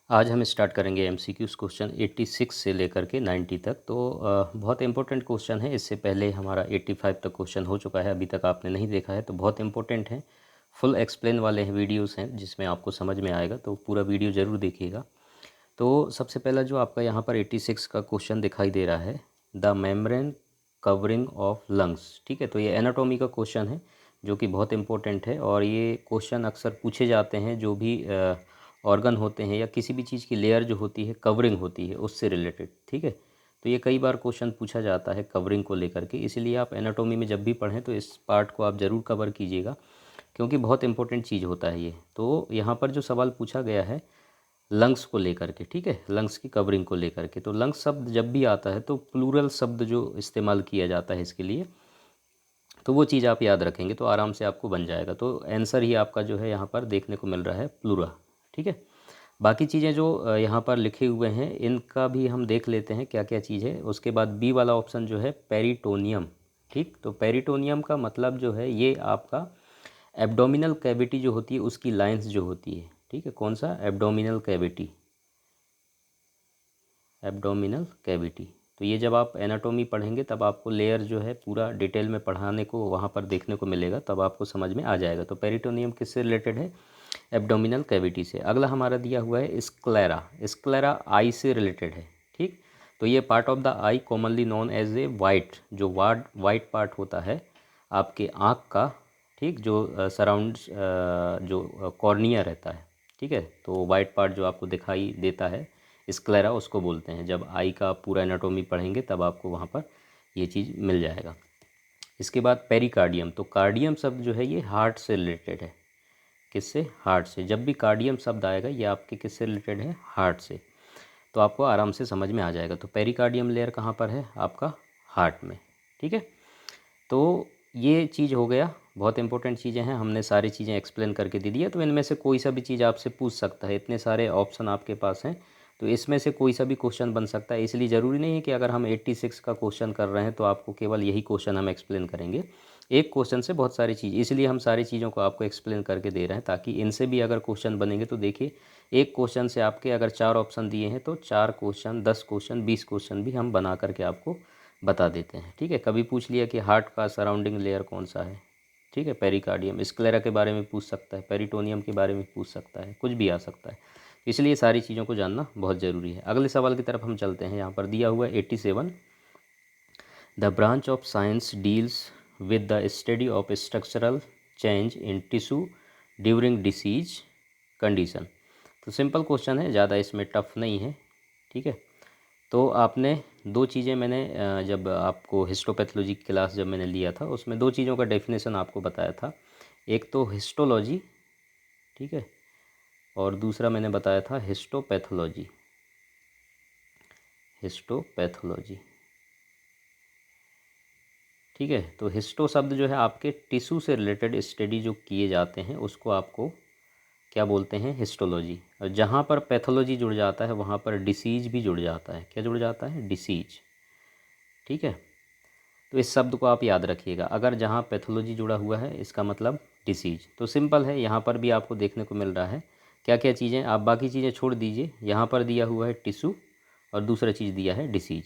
आज हम स्टार्ट करेंगे एमसीक्यूज़ क्वेश्चन 86 से लेकर के 90 तक। तो बहुत इंपॉर्टेंट क्वेश्चन है। इससे पहले हमारा 85 तक क्वेश्चन हो चुका है, अभी तक आपने नहीं देखा है तो बहुत इंपॉर्टेंट है। फुल एक्सप्लेन वाले वीडियोस हैं जिसमें आपको समझ में आएगा, तो पूरा वीडियो ज़रूर देखिएगा। तो सबसे पहला जो आपका यहाँ पर 86 का क्वेश्चन दिखाई दे रहा है, the membrane covering of lungs. ठीक है, तो ये एनाटॉमी का क्वेश्चन है जो कि बहुत इंपॉर्टेंट है, और ये क्वेश्चन अक्सर पूछे जाते हैं जो भी ऑर्गन होते हैं या किसी भी चीज़ की लेयर जो होती है, कवरिंग होती है, उससे रिलेटेड। ठीक है, तो ये कई बार क्वेश्चन पूछा जाता है कवरिंग को लेकर के, इसीलिए आप एनाटॉमी में जब भी पढ़ें तो इस पार्ट को आप ज़रूर कवर कीजिएगा, क्योंकि बहुत इंपॉर्टेंट चीज़ होता है ये। तो यहाँ पर जो सवाल पूछा गया है लंग्स को लेकर के, ठीक है, लंग्स की कवरिंग को लेकर के, तो लंग्स शब्द जब भी आता है तो प्लूरल शब्द जो इस्तेमाल किया जाता है इसके लिए, तो वो चीज़ आप याद रखेंगे तो आराम से आपको बन जाएगा। तो आंसर ही आपका जो है यहाँ पर देखने को मिल रहा है प्लूरा। ठीक है, बाकी चीज़ें जो यहाँ पर लिखे हुए हैं इनका भी हम देख लेते हैं क्या क्या चीज़ है। उसके बाद बी वाला ऑप्शन जो है पेरिटोनियम। ठीक, तो पेरिटोनियम का मतलब जो है ये आपका एब्डोमिनल कैविटी जो होती है उसकी लाइंस जो होती है। ठीक है, कौन सा? Abdominal cavity, abdominal cavity. तो ये जब आप एनाटॉमी पढ़ेंगे तब आपको लेयर जो है पूरा डिटेल में पढ़ाने को वहाँ पर देखने को मिलेगा, तब आपको समझ में आ जाएगा। तो पेरिटोनियम किससे रिलेटेड है? एब्डोमिनल कैविटी से। अगला हमारा दिया हुआ है स्क्लेरा। स्क्लेरा आई से रिलेटेड है। ठीक, तो ये part of the eye commonly known as a white, जो वाइट पार्ट होता है आपके आँख का। ठीक, जो सराउंड्स जो कॉर्निया रहता है। ठीक है, तो वाइट पार्ट जो आपको दिखाई देता है स्क्लेरा उसको बोलते हैं। जब आई का पूरा एनाटॉमी पढ़ेंगे तब आपको वहाँ पर ये चीज़ मिल जाएगा। इसके बाद पेरिकार्डियम। तो कार्डियम शब्द जो है ये हार्ट से रिलेटेड है। किससे? हार्ट से। जब भी कार्डियम शब्द आएगा ये आपके किससे रिलेटेड है? हार्ट से। तो आपको आराम से समझ में आ जाएगा। तो पेरिकार्डियम लेयर कहाँ पर है? आपका हार्ट में। ठीक है, तो ये चीज़ हो गया। बहुत इंपॉर्टेंट चीज़ें हैं, हमने सारी चीज़ें एक्सप्लेन करके दे दी है। तो इनमें से कोई सा भी चीज़ आपसे पूछ सकता है, इतने सारे ऑप्शन आपके पास हैं, तो इसमें से कोई सा भी क्वेश्चन बन सकता है। इसलिए ज़रूरी नहीं है कि अगर हम 86 का क्वेश्चन कर रहे हैं तो आपको केवल यही क्वेश्चन हम एक्सप्लेन करेंगे। एक क्वेश्चन से बहुत सारी चीज़, इसलिए हम सारी चीज़ों को आपको एक्सप्लेन करके दे रहे हैं, ताकि इनसे भी अगर क्वेश्चन बनेंगे तो देखिए एक क्वेश्चन से आपके अगर 4 ऑप्शन दिए हैं तो 4 क्वेश्चन, 10 क्वेश्चन, 20 क्वेश्चन भी हम बना करके आपको बता देते हैं। ठीक है, कभी पूछ लिया कि हार्ट का सराउंडिंग लेयर कौन सा है, ठीक है, पेरिकार्डियम, स्क्लेरा के बारे में पूछ सकता है, पेरिटोनियम के बारे में पूछ सकता है, कुछ भी आ सकता है। इसलिए सारी चीज़ों को जानना बहुत ज़रूरी है। अगले सवाल की तरफ हम चलते हैं। यहाँ पर दिया हुआ है 87, the branch of science deals with the study of structural change in tissue during disease condition. तो सिंपल क्वेश्चन है, ज़्यादा इसमें टफ नहीं है। ठीक है, तो आपने दो चीज़ें, मैंने जब आपको हिस्टोपैथोलॉजी की क्लास जब मैंने लिया था उसमें दो चीज़ों का डेफिनेशन आपको बताया था। एक तो हिस्टोलॉजी, ठीक है, और दूसरा मैंने बताया था हिस्टोपैथोलॉजी। हिस्टोपैथोलॉजी, ठीक है। तो हिस्टो शब्द जो है आपके टिश्यू से रिलेटेड स्टडी जो किए जाते हैं उसको आपको क्या बोलते हैं? हिस्टोलॉजी। और जहाँ पर पैथोलॉजी जुड़ जाता है वहाँ पर डिसीज भी जुड़ जाता है। क्या जुड़ जाता है? डिसीज। ठीक है, तो इस शब्द को आप याद रखिएगा, अगर जहाँ पैथोलॉजी जुड़ा हुआ है इसका मतलब डिसीज। तो सिंपल है, यहाँ पर भी आपको देखने को मिल रहा है क्या क्या चीज़ें, आप बाकी चीज़ें छोड़ दीजिए। यहाँ पर दिया हुआ है टिश्यू और दूसरा चीज़ दिया है डिसीज।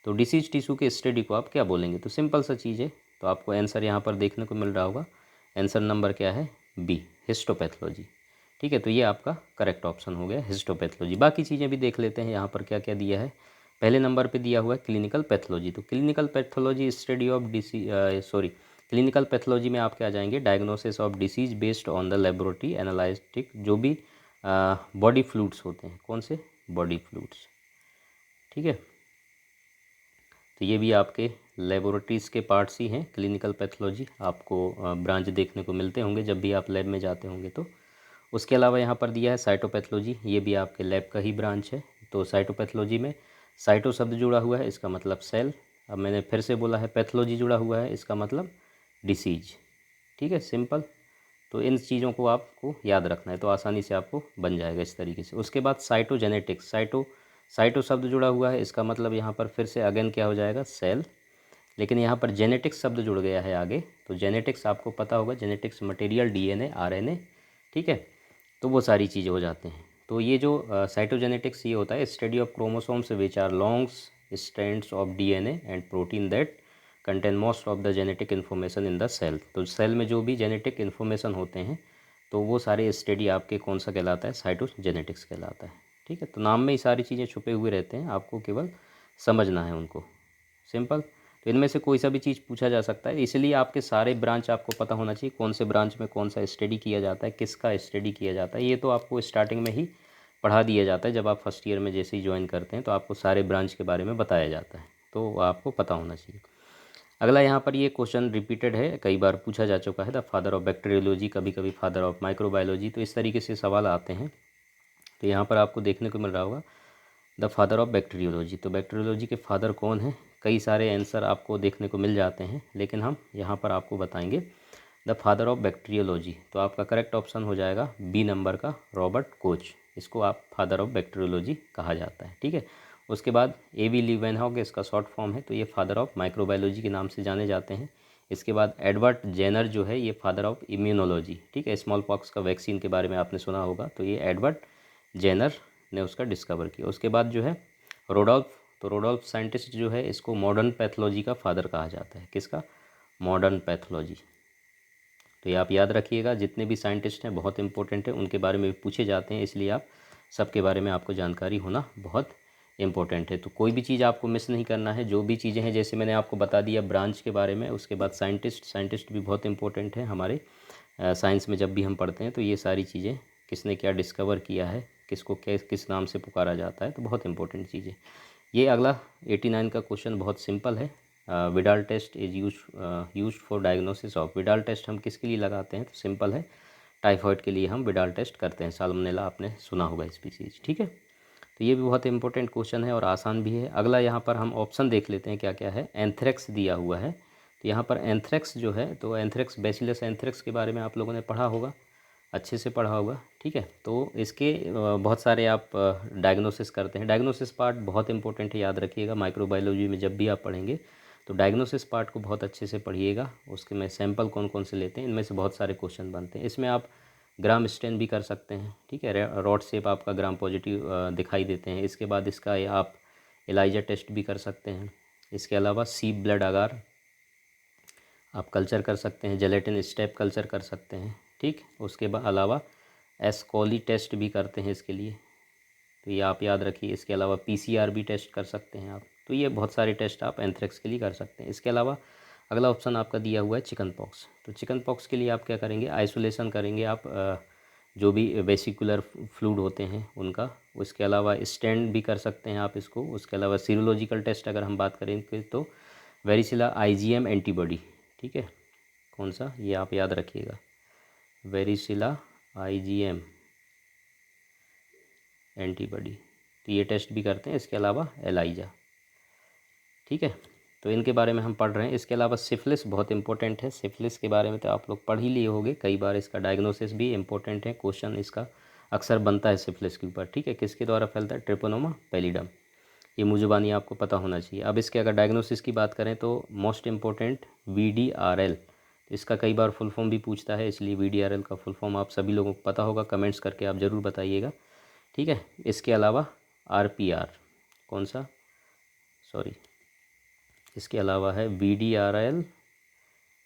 तो डिसीज टिश्यू के स्टडी को आप क्या बोलेंगे? तो सिंपल सा चीज़ है, तो आपको आंसर यहाँ पर देखने को मिल रहा होगा। आंसर नंबर क्या है? B, histopathology. ठीक है, तो ये आपका करेक्ट ऑप्शन हो गया, हिस्टोपैथोलॉजी। बाकी चीज़ें भी देख लेते हैं यहाँ पर क्या क्या दिया है। पहले नंबर पे दिया हुआ है क्लिनिकल पैथोलॉजी। तो clinical pathology study of clinical pathology में आप क्या जाएंगे? Diagnosis of disease based on the laboratory analytic, जो भी बॉडी फ्लूइड्स होते हैं। कौन से? Body fluids. ठीक है, तो ये भी आपके लेबोरेटरीज़ के पार्ट्स ही हैं। क्लिनिकल पैथोलॉजी आपको ब्रांच देखने को मिलते होंगे जब भी आप लैब में जाते होंगे। तो उसके अलावा यहाँ पर दिया है साइटोपैथोलॉजी, ये भी आपके लैब का ही ब्रांच है। तो साइटोपैथोलॉजी में साइटो शब्द जुड़ा हुआ है, इसका मतलब सेल। अब मैंने फिर से बोला है पैथोलॉजी जुड़ा हुआ है, इसका मतलब डिसीज। ठीक है, सिंपल। तो इन चीज़ों को आपको याद रखना है तो आसानी से आपको बन जाएगा इस तरीके से। उसके बाद साइटोजेनेटिक्स, साइटो शब्द जुड़ा हुआ है, इसका मतलब यहाँ पर फिर से अगेन क्या हो जाएगा? सेल। लेकिन यहाँ पर जेनेटिक्स शब्द जुड़ गया है आगे, तो जेनेटिक्स आपको पता होगा, जेनेटिक्स मटेरियल, डीएनए, आरएनए। ठीक है, तो वो सारी चीज़ें हो जाते हैं। तो ये जो साइटोजेनेटिक्स ये होता है study of chromosomes which are longs strands of DNA and protein that contain most of the genetic information in the cell. तो सेल में जो भी जेनेटिक इन्फॉर्मेशन होते हैं तो वो सारे स्टडी आपके कौन सा कहलाता है, साइटोजेनेटिक्स कहलाता है। ठीक है, तो नाम में ही सारी चीज़ें छुपे हुए रहते हैं, आपको केवल समझना है उनको, सिंपल। तो इनमें से कोई सा भी चीज़ पूछा जा सकता है, इसलिए आपके सारे ब्रांच आपको पता होना चाहिए, कौन से ब्रांच में कौन सा स्टडी किया जाता है, किसका स्टडी किया जाता है। ये तो आपको स्टार्टिंग में ही पढ़ा दिया जाता है, जब आप फर्स्ट ईयर में जैसे ही ज्वाइन करते हैं तो आपको सारे ब्रांच के बारे में बताया जाता है, तो आपको पता होना चाहिए। अगला यहाँ पर ये क्वेश्चन रिपीटेड है, कई बार पूछा जा चुका है, द फादर ऑफ बैक्टीरियोलॉजी, कभी कभी फादर ऑफ माइक्रोबायोलॉजी, तो इस तरीके से सवाल आते हैं। तो यहाँ पर आपको देखने को मिल रहा होगा द फादर ऑफ बैक्टीरियोलॉजी, तो बैक्टीरियोलॉजी के फादर कौन है, कई सारे आंसर आपको देखने को मिल जाते हैं, लेकिन हम यहाँ पर आपको बताएंगे द फादर ऑफ बैक्टीरियोलॉजी। तो आपका करेक्ट ऑप्शन हो जाएगा बी नंबर का, रॉबर्ट कोच, इसको आप फादर ऑफ बैक्टीरियोलॉजी कहा जाता है। ठीक है, उसके बाद A.V. लीवेनहॉग, इसका शॉर्ट फॉर्म है, तो ये फादर ऑफ माइक्रोबायोलॉजी के नाम से जाने जाते हैं। इसके बाद एडवर्ड जेनर जो है ये फादर ऑफ इम्यूनोलॉजी। ठीक है, स्मॉल पॉक्स का वैक्सीन के बारे में आपने सुना होगा, तो ये एडवर्ड जेनर ने उसका डिस्कवर किया। उसके बाद जो है रोडोल्फ, तो रोडोल्फ साइंटिस्ट जो है इसको मॉडर्न पैथोलॉजी का फादर कहा जाता है। किसका? Modern pathology. तो ये आप याद रखिएगा, जितने भी साइंटिस्ट हैं बहुत इंपॉर्टेंट है, उनके बारे में भी पूछे जाते हैं, इसलिए आप सबके बारे में आपको जानकारी होना बहुत इंपॉर्टेंट है। तो कोई भी चीज़ आपको मिस नहीं करना है, जो भी चीज़ें हैं जैसे मैंने आपको बता दिया ब्रांच के बारे में, उसके बाद साइंटिस्ट भी बहुत इंपॉर्टेंट है हमारे साइंस में। जब भी हम पढ़ते हैं तो ये सारी चीज़ें, किसने क्या डिस्कवर किया है, किसको किस नाम से पुकारा जाता है, तो बहुत इंपॉर्टेंट चीज़ें। ये अगला 89 का क्वेश्चन बहुत सिंपल है। Widal test is used for diagnosis of, Widal test हम किसके लिए लगाते हैं, तो सिंपल है, टाइफॉइड के लिए हम विडाल टेस्ट करते हैं। साल्मोनेला आपने सुना होगा स्पीसीज। ठीक है, तो ये भी बहुत इंपॉर्टेंट क्वेश्चन है और आसान भी है। अगला यहाँ पर हम ऑप्शन देख लेते हैं क्या क्या है। एंथ्रेक्स दिया हुआ है, तो यहाँ पर एंथ्रेक्स जो है, तो एंथ्रेक्स, बैसिलस एंथ्रेक्स के बारे में आप लोगों ने पढ़ा होगा, अच्छे से पढ़ा होगा। ठीक है, तो इसके बहुत सारे आप डायग्नोसिस करते हैं। डायग्नोसिस पार्ट बहुत इंपॉर्टेंट है, याद रखिएगा, माइक्रोबायोलॉजी में जब भी आप पढ़ेंगे तो डायग्नोसिस पार्ट को बहुत अच्छे से पढ़िएगा। उसके में सैंपल कौन कौन से लेते हैं, इनमें से बहुत सारे क्वेश्चन बनते हैं। इसमें आप ग्राम स्टेन भी कर सकते हैं। ठीक है, रॉड शेप आपका ग्राम पॉजिटिव दिखाई देते हैं। इसके बाद इसका आप एलाइजा टेस्ट भी कर सकते हैं। इसके अलावा सी ब्लड अगार आप कल्चर कर सकते हैं, जेलेटिन स्टेप कल्चर कर सकते हैं। ठीक, उसके बाद अलावा एस्कोली टेस्ट भी करते हैं इसके लिए, तो ये आप याद रखिए। इसके अलावा PCR भी टेस्ट कर सकते हैं आप, तो ये बहुत सारे टेस्ट आप एंथ्रेक्स के लिए कर सकते हैं। इसके अलावा अगला ऑप्शन आपका दिया हुआ है चिकन पॉक्स, तो चिकन पॉक्स के लिए आप क्या करेंगे, आइसोलेशन करेंगे आप जो भी वेसिकुलर फ्लूइड होते हैं उनका। उसके अलावा स्टैंड भी कर सकते हैं आप इसको। उसके अलावा सीरोलॉजिकल टेस्ट अगर हम बात करेंगे तो वेरिसिला IgM एंटीबॉडी। ठीक है, कौन सा, ये आप याद रखिएगा, वेरिसिला IgM एंटीबॉडी, तो ये टेस्ट भी करते हैं। इसके अलावा एलाइजा। ठीक है, तो इनके बारे में हम पढ़ रहे हैं। इसके अलावा सिफिलिस बहुत इंपॉर्टेंट है, सिफिलिस के बारे में तो आप लोग पढ़ ही लिए होंगे कई बार, इसका डायग्नोसिस भी इंपॉर्टेंट है, क्वेश्चन इसका अक्सर बनता है सिफिलिस के ऊपर। ठीक है, किसके द्वारा फैलता है, ट्रिपोनोमा पैलिडम, ये मुजुबानी आपको पता होना चाहिए। अब इसके अगर डायग्नोसिस की बात करें तो मोस्ट इंपॉर्टेंट VDRL, इसका कई बार फुल फॉर्म भी पूछता है, इसलिए VDRL का फुल फॉर्म आप सभी लोगों को पता होगा, कमेंट्स करके आप ज़रूर बताइएगा। ठीक है, इसके अलावा RPR, कौन सा, सॉरी, इसके अलावा है VDRL,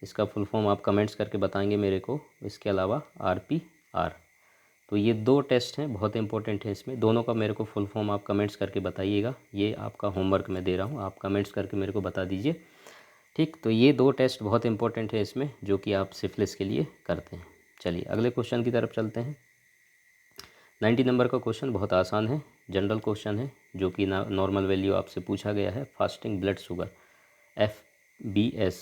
इसका फुल फॉर्म आप कमेंट्स करके बताएंगे मेरे को। इसके अलावा RPR, तो ये दो टेस्ट हैं बहुत इंपॉर्टेंट है, इसमें दोनों का मेरे को फुल फॉर्म आप कमेंट्स करके बताइएगा। ये आपका होमवर्क मैं दे रहा हूँ, आप कमेंट्स करके मेरे को बता दीजिए। ठीक, तो ये दो टेस्ट बहुत इंपॉर्टेंट है इसमें, जो कि आप सिफिलिस के लिए करते हैं। चलिए अगले क्वेश्चन की तरफ चलते हैं। 90 नंबर का क्वेश्चन बहुत आसान है, जनरल क्वेश्चन है, जो कि नॉर्मल वैल्यू आपसे पूछा गया है। Fasting blood sugar FBS।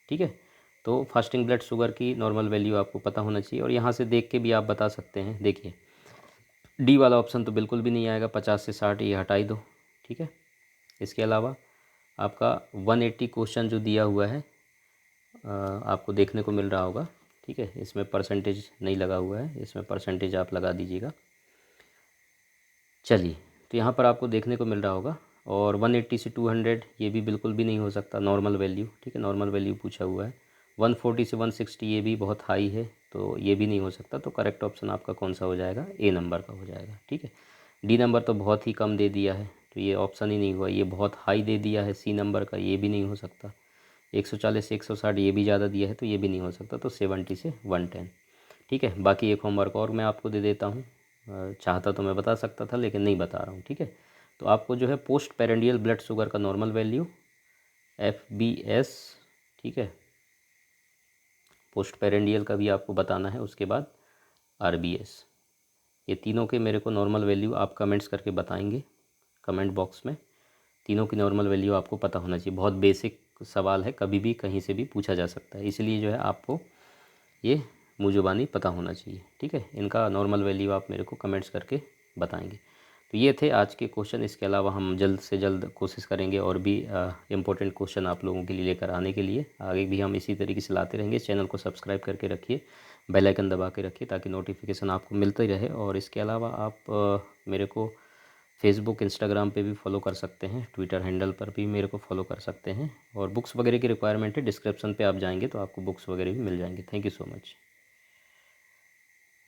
ठीक है, तो फास्टिंग ब्लड शुगर की नॉर्मल वैल्यू आपको पता होना चाहिए, और यहाँ से देख के भी आप बता सकते हैं। देखिए डी वाला ऑप्शन तो बिल्कुल भी नहीं आएगा, 50 से 60 ये हटा ही दो। ठीक है, इसके अलावा आपका 180 क्वेश्चन जो दिया हुआ है आपको देखने को मिल रहा होगा। ठीक है, इसमें परसेंटेज नहीं लगा हुआ है, इसमें परसेंटेज आप लगा दीजिएगा। चलिए, तो यहाँ पर आपको देखने को मिल रहा होगा। और 180 से 200 ये भी बिल्कुल भी नहीं हो सकता, नॉर्मल वैल्यू। ठीक है, नॉर्मल वैल्यू पूछा हुआ है। 140 से 160 ये भी बहुत हाई है, तो ये भी नहीं हो सकता। तो करेक्ट ऑप्शन आपका कौन सा हो जाएगा, ए नंबर का हो जाएगा। ठीक है, डी नंबर तो बहुत ही कम दे दिया है, तो ये ऑप्शन ही नहीं हुआ। ये बहुत हाई दे दिया है सी नंबर का, ये भी नहीं हो सकता। 140 से 160 ये भी ज़्यादा दिया है, तो ये भी नहीं हो सकता। तो 70 से 110। ठीक है, बाकी एक होमवर्क और मैं आपको दे देता हूँ। चाहता तो मैं बता सकता था, लेकिन नहीं बता रहा हूँ। ठीक है, तो आपको जो है पोस्ट पेरेंडियल ब्लड शुगर का नॉर्मल वैल्यू, FBS, ठीक है, पोस्ट पेरेंडियल का भी आपको बताना है। उसके बाद RBS, ये तीनों के मेरे को नॉर्मल वैल्यू आप कमेंट्स करके बताएंगे कमेंट बॉक्स में। तीनों की नॉर्मल वैल्यू आपको पता होना चाहिए। बहुत बेसिक सवाल है, कभी भी कहीं से भी पूछा जा सकता है, इसलिए जो है आपको ये मुजुबानी पता होना चाहिए। ठीक है, इनका नॉर्मल वैल्यू आप मेरे को कमेंट्स करके बताएंगे। तो ये थे आज के क्वेश्चन। इसके अलावा हम जल्द से जल्द कोशिश करेंगे और भी इम्पोर्टेंट क्वेश्चन आप लोगों के लिए लेकर आने के लिए। आगे भी हम इसी तरीके से लाते रहेंगे। चैनल को सब्सक्राइब करके रखिए, बेल आइकन दबा के रखिए, ताकि नोटिफिकेशन आपको मिलता ही रहे। और इसके अलावा आप मेरे को फेसबुक, इंस्टाग्राम पे भी फॉलो कर सकते हैं, ट्विटर हैंडल पर भी मेरे को फॉलो कर सकते हैं। और बुक्स वगैरह की रिक्वायरमेंट है, डिस्क्रिप्शन पे आप जाएंगे तो आपको बुक्स वगैरह भी मिल जाएंगे। Thank you so much.